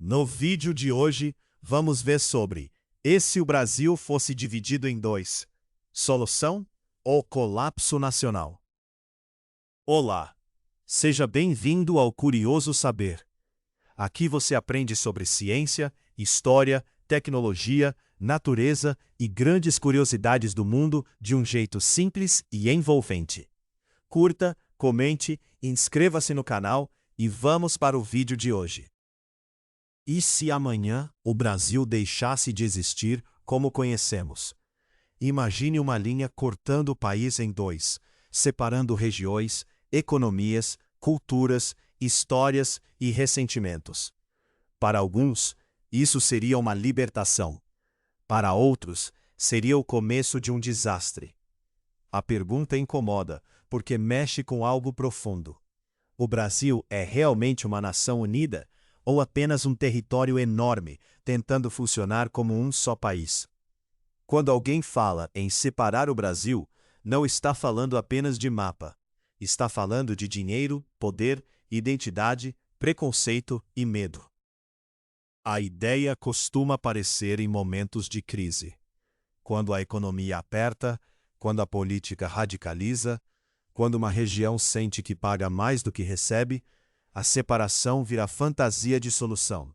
No vídeo de hoje, vamos ver sobre e se o Brasil fosse dividido em dois: solução ou colapso nacional. Olá, seja bem-vindo ao Curioso Saber. Aqui você aprende sobre ciência, história, tecnologia, natureza e grandes curiosidades do mundo de um jeito simples e envolvente. Curta, comente, inscreva-se no canal e vamos para o vídeo de hoje. E se amanhã o Brasil deixasse de existir como conhecemos? Imagine uma linha cortando o país em dois, separando regiões, economias, culturas, histórias e ressentimentos. Para alguns, isso seria uma libertação. Para outros, seria o começo de um desastre. A pergunta incomoda, porque mexe com algo profundo. O Brasil é realmente uma nação unida ou apenas um território enorme, tentando funcionar como um só país? Quando alguém fala em separar o Brasil, não está falando apenas de mapa. Está falando de dinheiro, poder, identidade, preconceito e medo. A ideia costuma aparecer em momentos de crise. Quando a economia aperta, quando a política radicaliza, quando uma região sente que paga mais do que recebe, a separação vira fantasia de solução.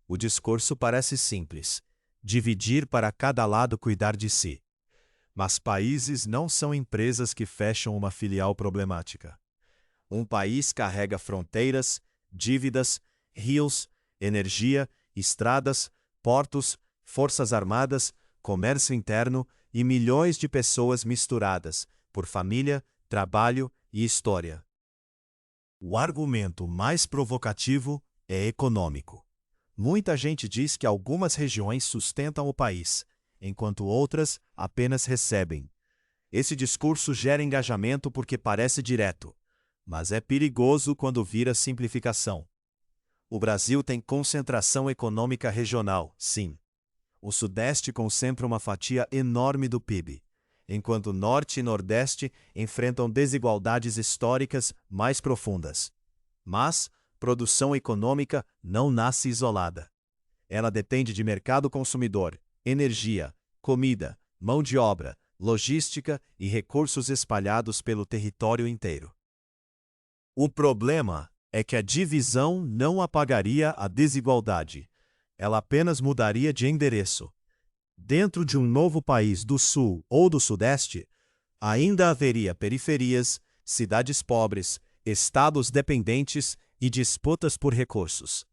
O discurso parece simples: dividir para cada lado cuidar de si. Mas países não são empresas que fecham uma filial problemática. Um país carrega fronteiras, dívidas, rios, energia, estradas, portos, forças armadas, comércio interno e milhões de pessoas misturadas por família, trabalho e história. O argumento mais provocativo é econômico. Muita gente diz que algumas regiões sustentam o país, enquanto outras apenas recebem. Esse discurso gera engajamento porque parece direto, mas é perigoso quando vira simplificação. O Brasil tem concentração econômica regional, sim. O Sudeste concentra uma fatia enorme do PIB, enquanto o Norte e Nordeste enfrentam desigualdades históricas mais profundas. Mas produção econômica não nasce isolada. Ela depende de mercado consumidor, energia, comida, mão de obra, logística e recursos espalhados pelo território inteiro. O problema é que a divisão não apagaria a desigualdade. Ela apenas mudaria de endereço. Dentro de um novo país do Sul ou do Sudeste, ainda haveria periferias, cidades pobres, estados dependentes e disputas por recursos.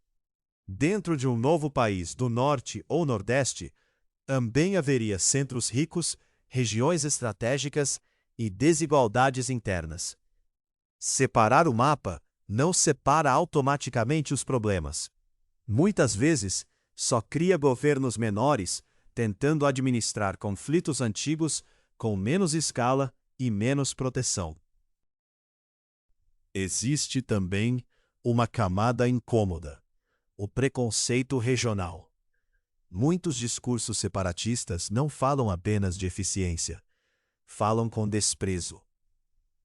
Dentro de um novo país do Norte ou Nordeste, também haveria centros ricos, regiões estratégicas e desigualdades internas. Separar o mapa não separa automaticamente os problemas. Muitas vezes, só cria governos menores tentando administrar conflitos antigos com menos escala e menos proteção. Existe também uma camada incômoda: o preconceito regional. Muitos discursos separatistas não falam apenas de eficiência, falam com desprezo.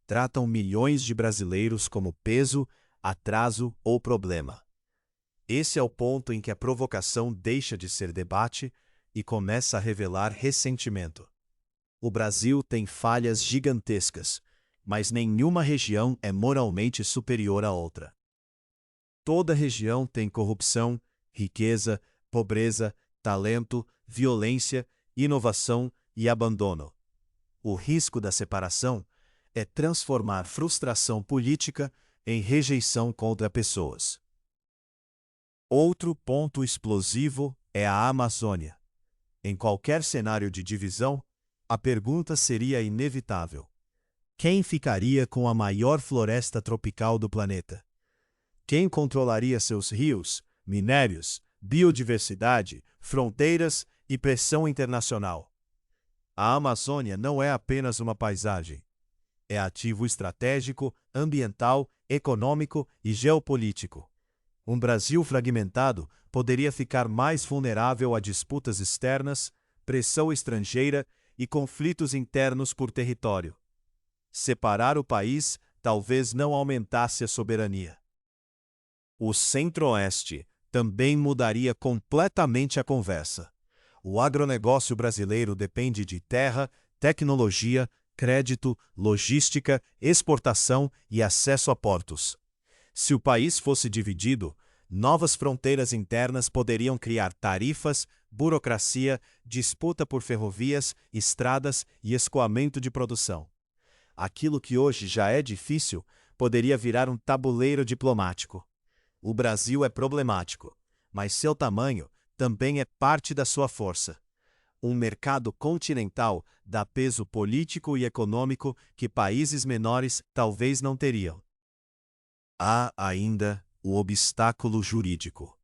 Tratam milhões de brasileiros como peso, atraso ou problema. Esse é o ponto em que a provocação deixa de ser debate e começa a revelar ressentimento. O Brasil tem falhas gigantescas, mas nenhuma região é moralmente superior à outra. Toda região tem corrupção, riqueza, pobreza, talento, violência, inovação e abandono. O risco da separação é transformar frustração política em rejeição contra pessoas. Outro ponto explosivo é a Amazônia. Em qualquer cenário de divisão, a pergunta seria inevitável: quem ficaria com a maior floresta tropical do planeta? Quem controlaria seus rios, minérios, biodiversidade, fronteiras e pressão internacional? A Amazônia não é apenas uma paisagem. É ativo estratégico, ambiental, econômico e geopolítico. Um Brasil fragmentado poderia ficar mais vulnerável a disputas externas, pressão estrangeira e conflitos internos por território. Separar o país talvez não aumentasse a soberania. O Centro-Oeste também mudaria completamente a conversa. O agronegócio brasileiro depende de terra, tecnologia, crédito, logística, exportação e acesso a portos. Se o país fosse dividido, novas fronteiras internas poderiam criar tarifas, burocracia, disputa por ferrovias, estradas e escoamento de produção. Aquilo que hoje já é difícil poderia virar um tabuleiro diplomático. O Brasil é problemático, mas seu tamanho também é parte da sua força. Um mercado continental dá peso político e econômico que países menores talvez não teriam. Há ainda o obstáculo jurídico.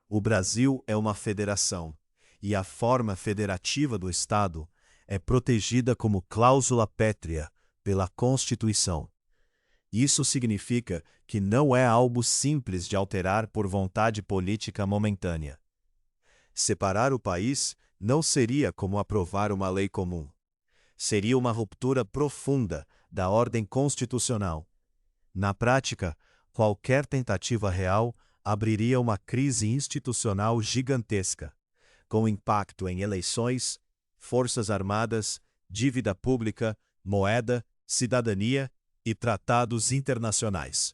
O Brasil é uma federação, e a forma federativa do Estado é protegida como cláusula pétrea pela Constituição. Isso significa que não é algo simples de alterar por vontade política momentânea. Separar o país não seria como aprovar uma lei comum. Seria uma ruptura profunda da ordem constitucional. Na prática, qualquer tentativa real abriria uma crise institucional gigantesca, com impacto em eleições, forças armadas, dívida pública, moeda, cidadania e tratados internacionais.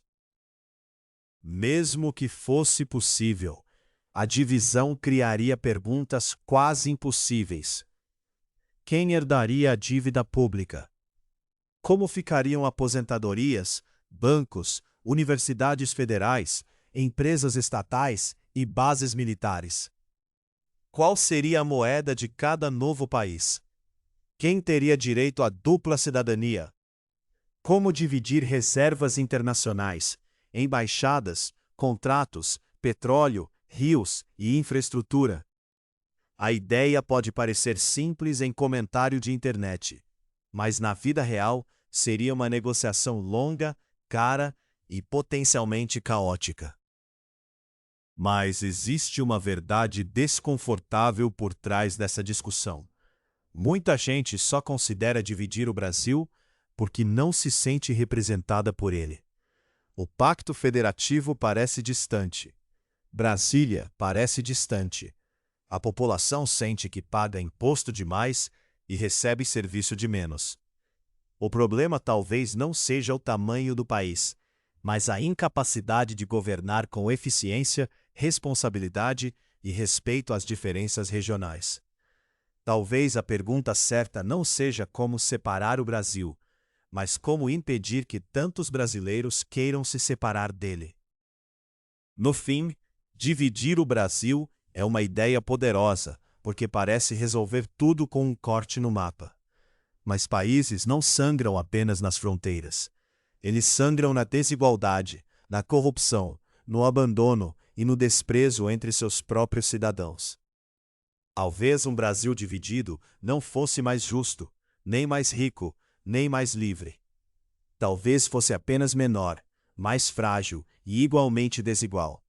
Mesmo que fosse possível, a divisão criaria perguntas quase impossíveis. Quem herdaria a dívida pública? Como ficariam aposentadorias, bancos, universidades federais, empresas estatais e bases militares? Qual seria a moeda de cada novo país? Quem teria direito à dupla cidadania? Como dividir reservas internacionais, embaixadas, contratos, petróleo, rios e infraestrutura? A ideia pode parecer simples em comentário de internet, mas na vida real seria uma negociação longa, cara e potencialmente caótica. Mas existe uma verdade desconfortável por trás dessa discussão. Muita gente só considera dividir o Brasil porque não se sente representada por ele. O Pacto Federativo parece distante. Brasília parece distante. A população sente que paga imposto demais e recebe serviço de menos. O problema talvez não seja o tamanho do país, mas a incapacidade de governar com eficiência, responsabilidade e respeito às diferenças regionais. Talvez a pergunta certa não seja como separar o Brasil, mas como impedir que tantos brasileiros queiram se separar dele. No fim, dividir o Brasil é uma ideia poderosa, porque parece resolver tudo com um corte no mapa. Mas países não sangram apenas nas fronteiras. Eles sangram na desigualdade, na corrupção, no abandono e no desprezo entre seus próprios cidadãos. Talvez um Brasil dividido não fosse mais justo, nem mais rico, nem mais livre. Talvez fosse apenas menor, mais frágil e igualmente desigual.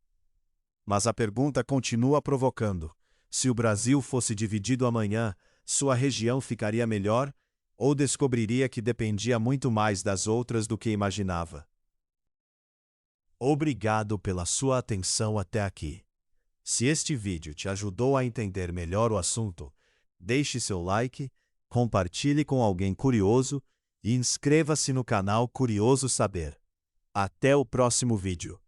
Mas a pergunta continua provocando: se o Brasil fosse dividido amanhã, sua região ficaria melhor ou descobriria que dependia muito mais das outras do que imaginava? Obrigado pela sua atenção até aqui. Se este vídeo te ajudou a entender melhor o assunto, deixe seu like, compartilhe com alguém curioso e inscreva-se no canal Curioso Saber. Até o próximo vídeo.